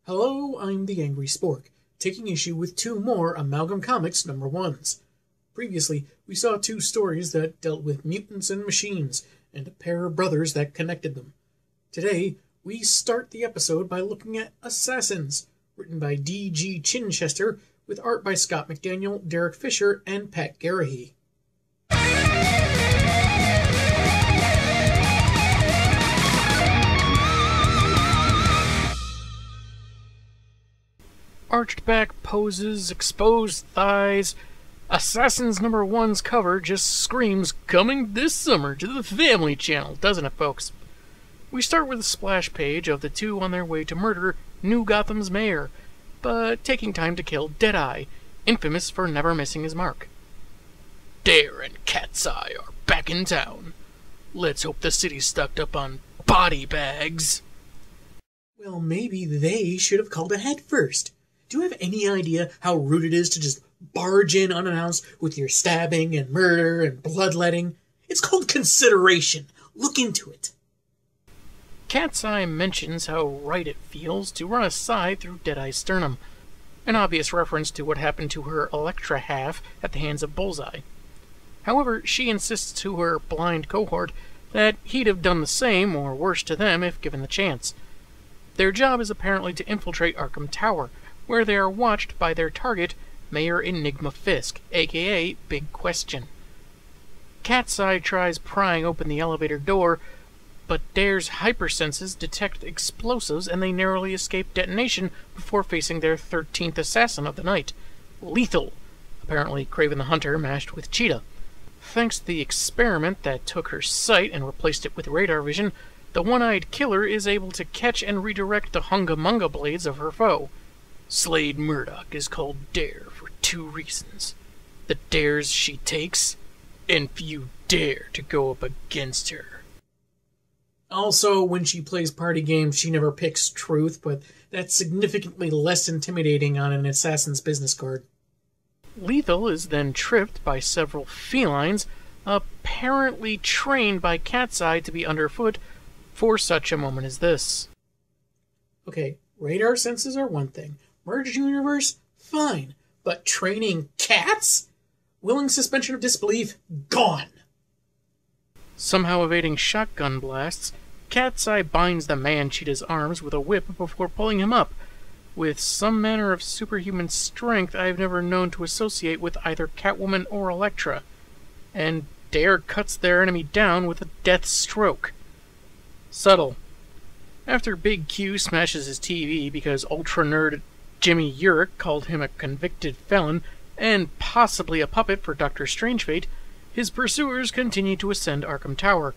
Hello, I'm the Angry Spork, taking issue with two more Amalgam Comics #1s. Previously, we saw two stories that dealt with mutants and machines, and a pair of brothers that connected them. Today, we start the episode by looking at Assassins, written by D.G. Chinchester, with art by Scott McDaniel, Derek Fisher, and Pat Garrahy. Arched back poses, exposed thighs. Assassins #1's cover just screams, coming this summer to the Family Channel, doesn't it, folks? We start with a splash page of the two on their way to murder New Gotham's mayor, but taking time to kill Deadeye, infamous for never missing his mark. Dare and Cat's Eye are back in town. Let's hope the city's stocked up on body bags. Well, maybe they should have called ahead first. Do you have any idea how rude it is to just barge in unannounced with your stabbing and murder and bloodletting? It's called consideration. Look into it. Cat's Eye mentions how right it feels to run a scythe through Deadeye's sternum, an obvious reference to what happened to her Elektra half at the hands of Bullseye. However, she insists to her blind cohort that he'd have done the same or worse to them if given the chance. Their job is apparently to infiltrate Arkham Tower, where they are watched by their target, Mayor Enigma Fisk, aka Big Question. Cat's Eye tries prying open the elevator door, but Dare's hypersenses detect explosives and they narrowly escape detonation before facing their 13th assassin of the night, Lethal, apparently Kraven the Hunter mashed with Cheetah. Thanks to the experiment that took her sight and replaced it with radar vision, the one-eyed killer is able to catch and redirect the Hunga-Munga blades of her foe. Slade Murdoch is called Dare for two reasons. The dares she takes, and few dare to go up against her. Also, when she plays party games, she never picks truth, but that's significantly less intimidating on an assassin's business card. Lethal is then tripped by several felines, apparently trained by Cat's Eye to be underfoot for such a moment as this. Okay, radar senses are one thing. Merged universe? Fine. But training cats? Willing suspension of disbelief? Gone. Somehow evading shotgun blasts, Cat's Eye binds the man Cheetah's arms with a whip before pulling him up, with some manner of superhuman strength I've never known to associate with either Catwoman or Elektra, and Dare cuts their enemy down with a death stroke. Subtle. After Big Q smashes his TV because ultra-nerd Jimmy Urich called him a convicted felon and possibly a puppet for Dr. Strangefate, his pursuers continue to ascend Arkham Tower,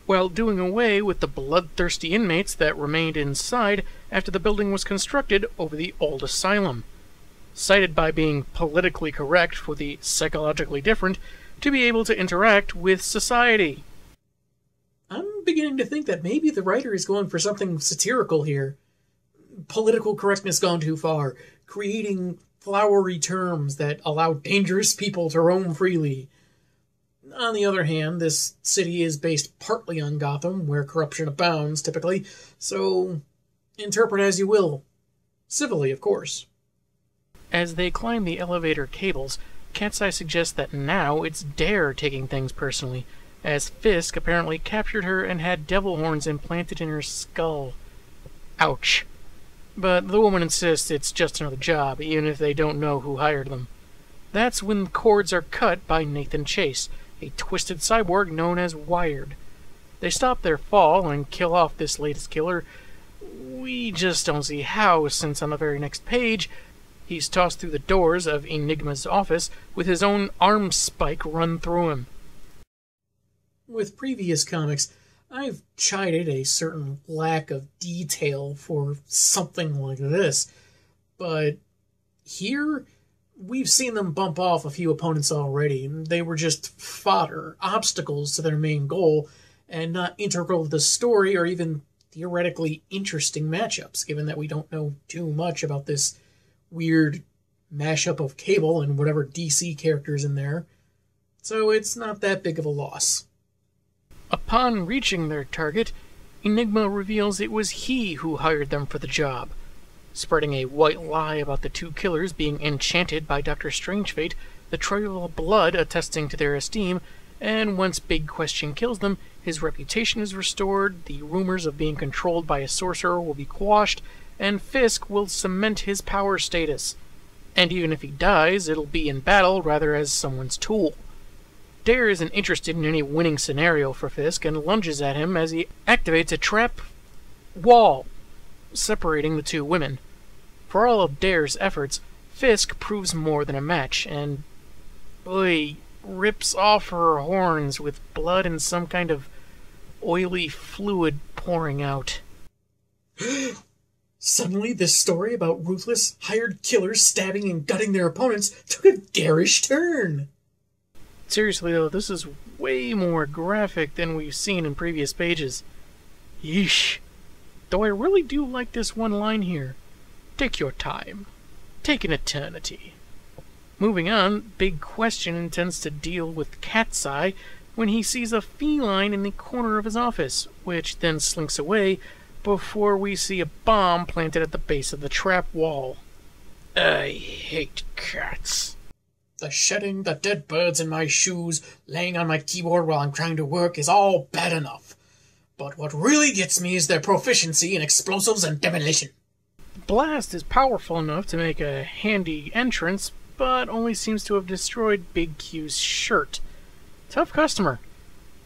while doing away with the bloodthirsty inmates that remained inside after the building was constructed over the old asylum, cited by being politically correct for the psychologically different to be able to interact with society. I'm beginning to think that maybe the writer is going for something satirical here. Political correctness gone too far, creating flowery terms that allow dangerous people to roam freely. On the other hand, this city is based partly on Gotham, where corruption abounds, typically, so interpret as you will. Civilly, of course. As they climb the elevator cables, Cat's Eye suggests that now it's Dare taking things personally, as Fisk apparently captured her and had devil horns implanted in her skull. Ouch. But the woman insists it's just another job, even if they don't know who hired them. That's when the cords are cut by Nathan Chase, a twisted cyborg known as Wired. They stop their fall and kill off this latest killer. We just don't see how, since on the very next page, he's tossed through the doors of Enigma's office with his own arm spike run through him. With previous comics, I've chided a certain lack of detail for something like this, but here we've seen them bump off a few opponents already. They were just fodder, obstacles to their main goal, and not integral to the story or even theoretically interesting matchups, given that we don't know too much about this weird mashup of Cable and whatever DC characters in there. So it's not that big of a loss. Upon reaching their target, Enigma reveals it was he who hired them for the job. spreading a white lie about the two killers being enchanted by Dr. Strangefate, the trail of blood attesting to their esteem, and once Big Question kills them, his reputation is restored, the rumors of being controlled by a sorcerer will be quashed, and Fisk will cement his power status. And even if he dies, it'll be in battle rather as someone's tool. Dare isn't interested in any winning scenario for Fisk and lunges at him as he activates a trap wall, separating the two women. For all of Dare's efforts, Fisk proves more than a match, and rips off her horns with blood and some kind of oily fluid pouring out. Suddenly, this story about ruthless, hired killers stabbing and gutting their opponents took a garish turn. Seriously though, this is way more graphic than we've seen in previous pages. Yeesh. Though I really do like this one line here. Take your time. Take an eternity. Moving on, Big Question intends to deal with Cat's Eye when he sees a feline in the corner of his office, which then slinks away before we see a bomb planted at the base of the trap wall. I hate cats. The shedding, the dead birds in my shoes, laying on my keyboard while I'm trying to work is all bad enough. But what really gets me is their proficiency in explosives and demolition. The blast is powerful enough to make a handy entrance, but only seems to have destroyed Big Q's shirt. Tough customer.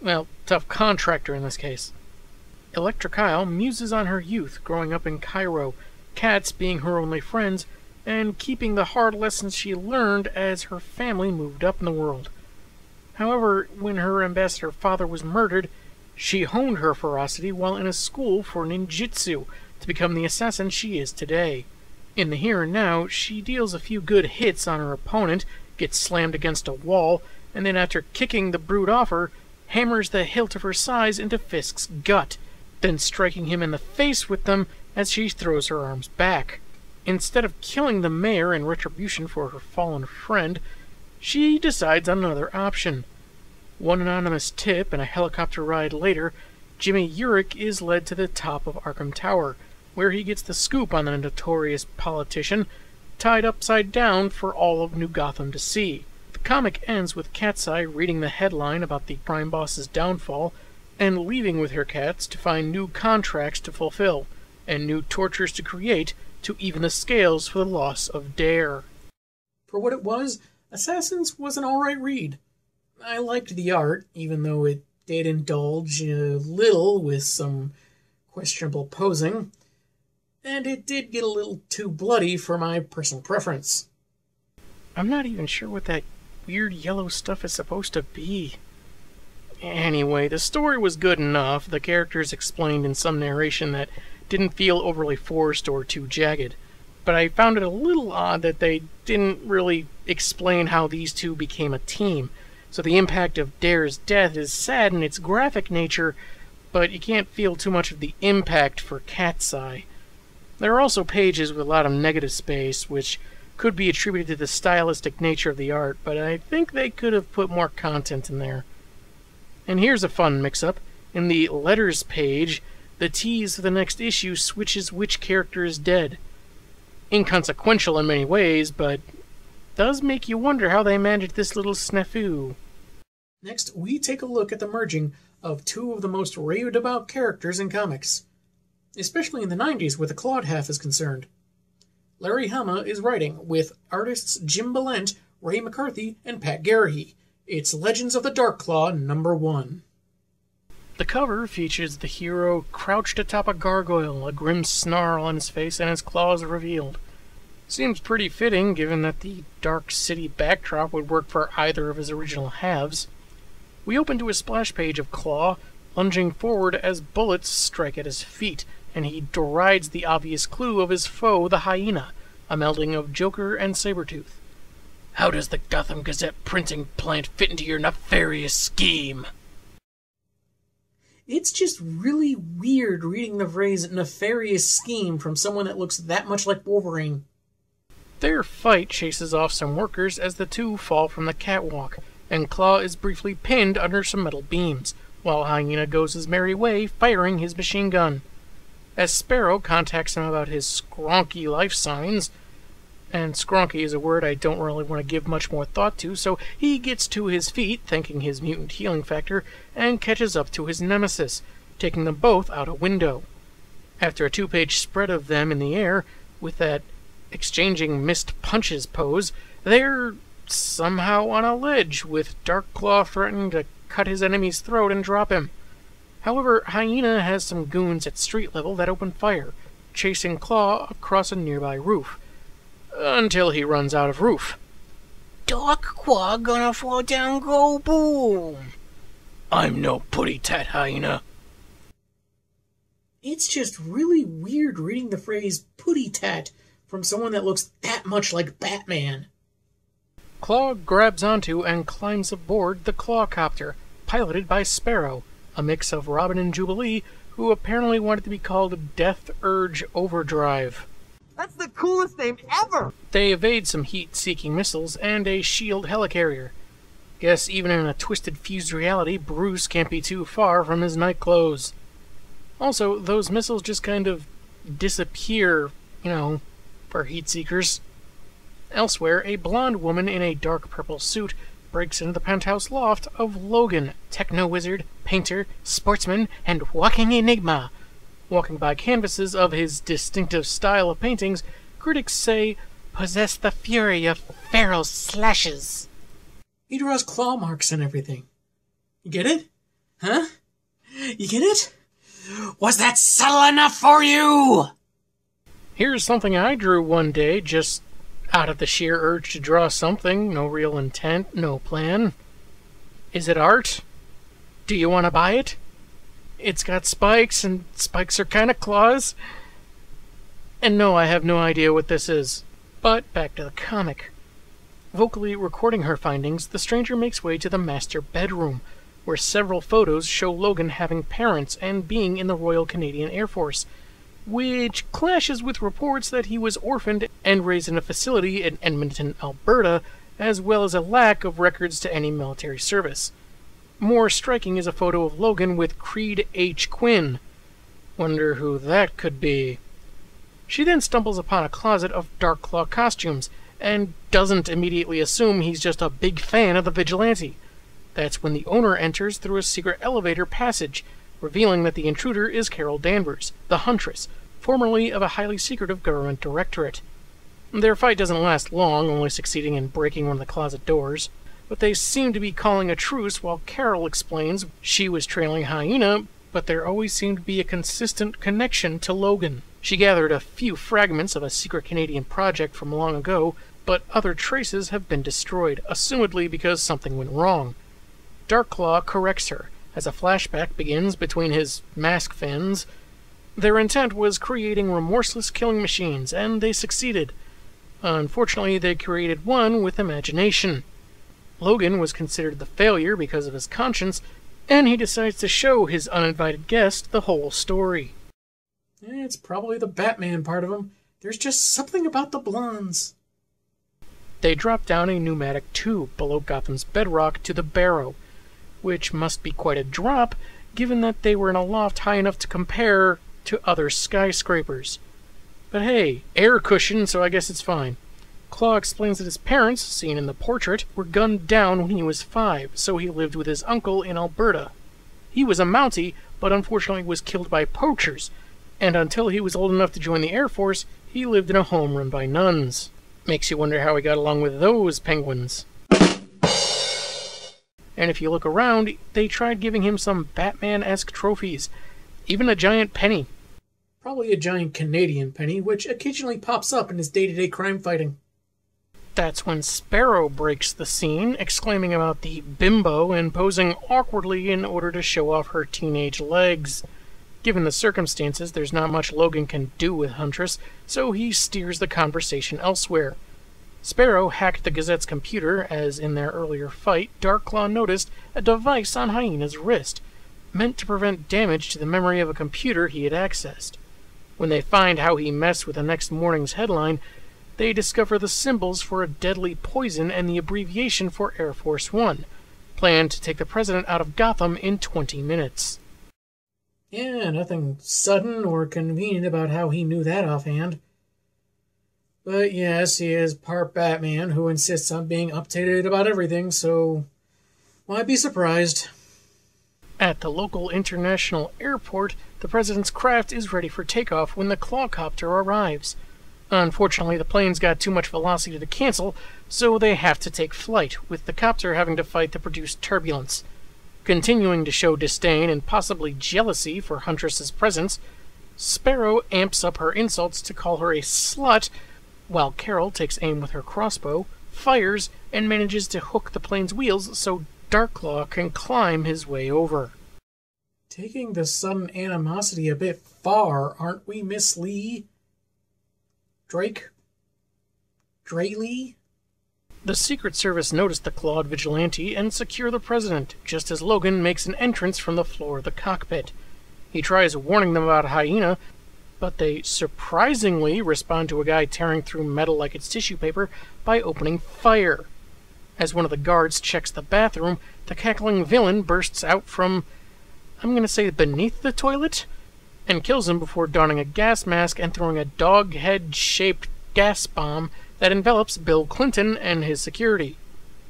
Well, tough contractor in this case. Electra Kyle muses on her youth growing up in Cairo, cats being her only friends, and keeping the hard lessons she learned as her family moved up in the world. However, when her ambassador father was murdered, she honed her ferocity while in a school for ninjutsu to become the assassin she is today. In the here and now, she deals a few good hits on her opponent, gets slammed against a wall, and then after kicking the brute off her, hammers the hilt of her sais into Fisk's gut, then striking him in the face with them as she throws her arms back. Instead of killing the mayor in retribution for her fallen friend, she decides on another option. One anonymous tip and a helicopter ride later, Jimmy Urich is led to the top of Arkham Tower, where he gets the scoop on the notorious politician, tied upside down for all of New Gotham to see. The comic ends with Cat's Eye reading the headline about the crime boss's downfall, and leaving with her cats to find new contracts to fulfill, and new tortures to create to even the scales for the loss of Dare. For what it was, Assassins was an alright read. I liked the art, even though it did indulge a little with some questionable posing, and it did get a little too bloody for my personal preference. I'm not even sure what that weird yellow stuff is supposed to be. Anyway, the story was good enough, the characters explained in some narration that didn't feel overly forced or too jagged, but I found it a little odd that they didn't really explain how these two became a team. So the impact of Dare's death is sad in its graphic nature, but you can't feel too much of the impact for Cat's Eye. There are also pages with a lot of negative space, which could be attributed to the stylistic nature of the art, but I think they could have put more content in there. And here's a fun mix-up. In the letters page, the tease for the next issue switches which character is dead. Inconsequential in many ways, but does make you wonder how they managed this little snafu. Next, we take a look at the merging of two of the most raved about characters in comics, especially in the 90s where the Clawed Half is concerned. Larry Hama is writing with artists Jim Balent, Ray McCarthy, and Pat Garrahy. It's Legends of the Dark Claw #1. The cover features the hero crouched atop a gargoyle, a grim snarl on his face, and his claws revealed. Seems pretty fitting, given that the Dark City backdrop would work for either of his original halves. We open to a splash page of Claw, lunging forward as bullets strike at his feet, and he derides the obvious clue of his foe, the hyena, a melding of Joker and Sabretooth. How does the Gotham Gazette printing plant fit into your nefarious scheme? It's just really weird reading the phrase nefarious scheme from someone that looks that much like Wolverine. Their fight chases off some workers as the two fall from the catwalk, and Claw is briefly pinned under some metal beams, while Hyena goes his merry way firing his machine gun. as Sparrow contacts him about his skronky life signs. And skronky is a word I don't really want to give much more thought to, so he gets to his feet, thanking his mutant healing factor, and catches up to his nemesis, taking them both out a window. After a 2-page spread of them in the air, with that exchanging missed punches pose, they're somehow on a ledge, with Darkclaw threatening to cut his enemy's throat and drop him. However, Hyena has some goons at street level that open fire, chasing Claw across a nearby roof, until he runs out of roof. Darkclaw gonna fall down, go boom! I'm no putty-tat, Hyena. It's just really weird reading the phrase putty-tat from someone that looks that much like Batman. Claw grabs onto and climbs aboard the Clawcopter, piloted by Sparrow, a mix of Robin and Jubilee, who apparently wanted to be called Death Urge Overdrive. That's the coolest name ever! They evade some heat-seeking missiles and a SHIELD helicarrier. Guess even in a twisted fused reality, Bruce can't be too far from his nightclothes. Also, those missiles just kind of disappear, for heat seekers. Elsewhere, a blonde woman in a dark purple suit breaks into the penthouse loft of Logan, techno-wizard, painter, sportsman, and walking enigma. Walking by canvases of his distinctive style of paintings, critics say possess the fury of feral slashes. He draws claw marks and everything. You get it? Huh? You get it? Was that subtle enough for you? Here's something I drew one day, just out of the sheer urge to draw something, no real intent, no plan. Is it art? Do you want to buy it? It's got spikes, and spikes are kind of claws. And no, I have no idea what this is. But back to the comic. Vocally recording her findings, the stranger makes way to the master bedroom, where several photos show Logan having parents and being in the Royal Canadian Air Force, which clashes with reports that he was orphaned and raised in a facility in Edmonton, Alberta, as well as a lack of records to any military service. More striking is a photo of Logan with Creed H. Quinn. Wonder who that could be. She then stumbles upon a closet of Darkclaw costumes, and doesn't immediately assume he's just a big fan of the vigilante. That's when the owner enters through a secret elevator passage, revealing that the intruder is Carol Danvers, the Huntress, formerly of a highly secretive government directorate. Their fight doesn't last long, only succeeding in breaking one of the closet doors, but they seem to be calling a truce while Carol explains she was trailing Hyena, but there always seemed to be a consistent connection to Logan. She gathered a few fragments of a secret Canadian project from long ago, but other traces have been destroyed, assumedly because something went wrong. Darkclaw corrects her, as a flashback begins between his mask fins. Their intent was creating remorseless killing machines, and they succeeded. Unfortunately, they created one with imagination. Logan was considered the failure because of his conscience, and he decides to show his uninvited guest the whole story. It's probably the Batman part of him. There's just something about the blondes. They drop down a pneumatic tube below Gotham's bedrock to the Barrow, which must be quite a drop, given that they were in a loft high enough to compare to other skyscrapers. But hey, air cushion, so I guess it's fine. Claw explains that his parents, seen in the portrait, were gunned down when he was 5, so he lived with his uncle in Alberta. He was a Mountie, but unfortunately was killed by poachers, and until he was old enough to join the Air Force, he lived in a home run by nuns. Makes you wonder how he got along with those penguins. And if you look around, they tried giving him some Batman-esque trophies, even a giant penny. Probably a giant Canadian penny, which occasionally pops up in his day-to-day crime fighting. That's when Sparrow breaks the scene, exclaiming about the bimbo and posing awkwardly in order to show off her teenage legs. Given the circumstances, there's not much Logan can do with Huntress, so he steers the conversation elsewhere. Sparrow hacked the Gazette's computer, as in their earlier fight, Darkclaw noticed a device on Hyena's wrist, meant to prevent damage to the memory of a computer he had accessed. When they find how he messed with the next morning's headline, they discover the symbols for a deadly poison and the abbreviation for Air Force One, planned to take the president out of Gotham in 20 minutes. Yeah, nothing sudden or convenient about how he knew that offhand. But yes, he is part Batman who insists on being updated about everything, so why be surprised? At the local international airport, the president's craft is ready for takeoff when the clawcopter arrives. Unfortunately, the plane's got too much velocity to cancel, so they have to take flight, with the copter having to fight the produced turbulence. Continuing to show disdain and possibly jealousy for Huntress's presence, Sparrow amps up her insults to call her a slut, while Carol takes aim with her crossbow, fires, and manages to hook the plane's wheels so Darklaw can climb his way over. Taking the sudden animosity a bit far, aren't we, Miss Lee? Lee? The Secret Service noticed the clawed vigilante and secure the president, just as Logan makes an entrance from the floor of the cockpit. He tries warning them about Hyena, but they surprisingly respond to a guy tearing through metal like it's tissue paper by opening fire. As one of the guards checks the bathroom, the cackling villain bursts out from, I'm going to say, beneath the toilet, and kills him before donning a gas mask and throwing a dog head-shaped gas bomb that envelops Bill Clinton and his security.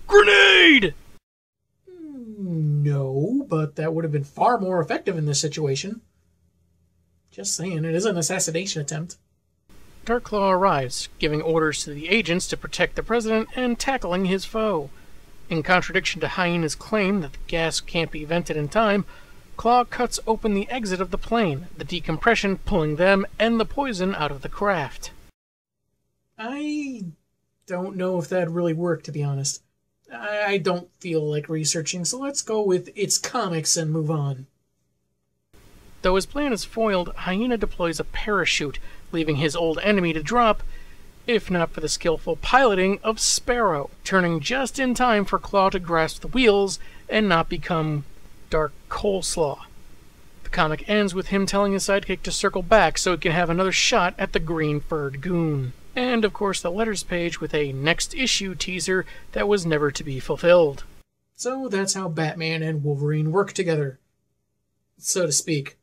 Grenade! No, but that would have been far more effective in this situation. Just saying, it is an assassination attempt. Darklaw arrives, giving orders to the agents to protect the president and tackling his foe. In contradiction to Hyena's claim that the gas can't be vented in time, Claw cuts open the exit of the plane, the decompression pulling them and the poison out of the craft. I don't know if that really worked, to be honest. I don't feel like researching, so let's go with it's comics and move on. Though his plan is foiled, Hyena deploys a parachute, leaving his old enemy to drop, if not for the skillful piloting of Sparrow, turning just in time for Claw to grasp the wheels and not become dark coleslaw. The comic ends with him telling his sidekick to circle back so he can have another shot at the green-furred goon. And, of course, the letters page with a next issue teaser that was never to be fulfilled. So that's how Batman and Wolverine work together, so to speak.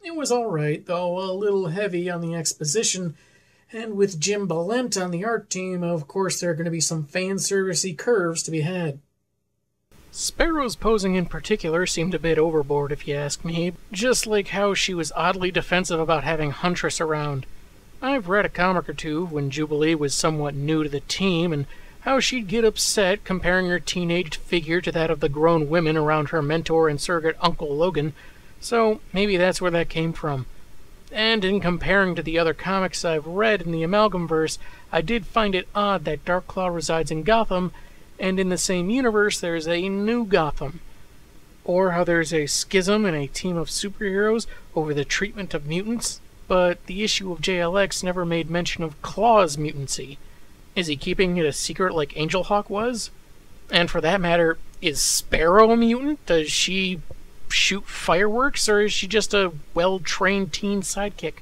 It was alright, though a little heavy on the exposition, and with Jim Balent on the art team, of course there are going to be some fan-servicey curves to be had. Sparrow's posing in particular seemed a bit overboard, if you ask me, just like how she was oddly defensive about having Huntress around. I've read a comic or two when Jubilee was somewhat new to the team, and how she'd get upset comparing her teenaged figure to that of the grown women around her mentor and surrogate Uncle Logan, so maybe that's where that came from. And in comparing to the other comics I've read in the Amalgamverse, I did find it odd that Darklaw resides in Gotham, and in the same universe there's a new Gotham. Or how there's a schism in a team of superheroes over the treatment of mutants, but the issue of JLX never made mention of Claw's mutancy. Is he keeping it a secret like Angel Hawk was? And for that matter, is Sparrow a mutant? Does she shoot fireworks, or is she just a well-trained teen sidekick?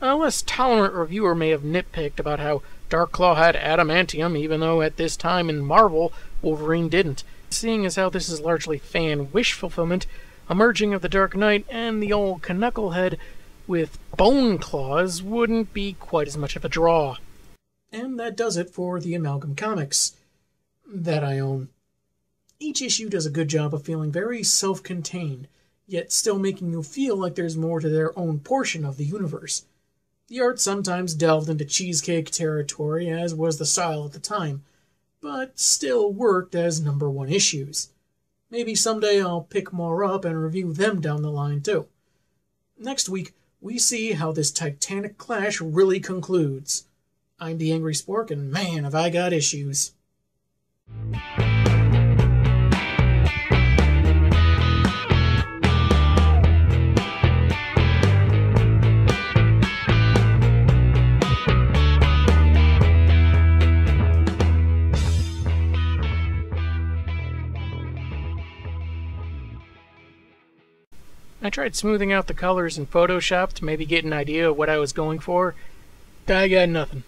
A less tolerant reviewer may have nitpicked about how Darklaw had adamantium, even though at this time in Marvel, Wolverine didn't. Seeing as how this is largely fan wish fulfillment, a merging of the Dark Knight and the old Knucklehead with bone claws wouldn't be quite as much of a draw. And that does it for the Amalgam comics that I own. Each issue does a good job of feeling very self-contained, yet still making you feel like there's more to their own portion of the universe. The art sometimes delved into cheesecake territory, as was the style at the time, but still worked as #1 issues. Maybe someday I'll pick more up and review them down the line too. Next week, we see how this titanic clash really concludes. I'm the Angry Spork, and man, have I got issues. I tried smoothing out the colors in Photoshop to maybe get an idea of what I was going for. I got nothing.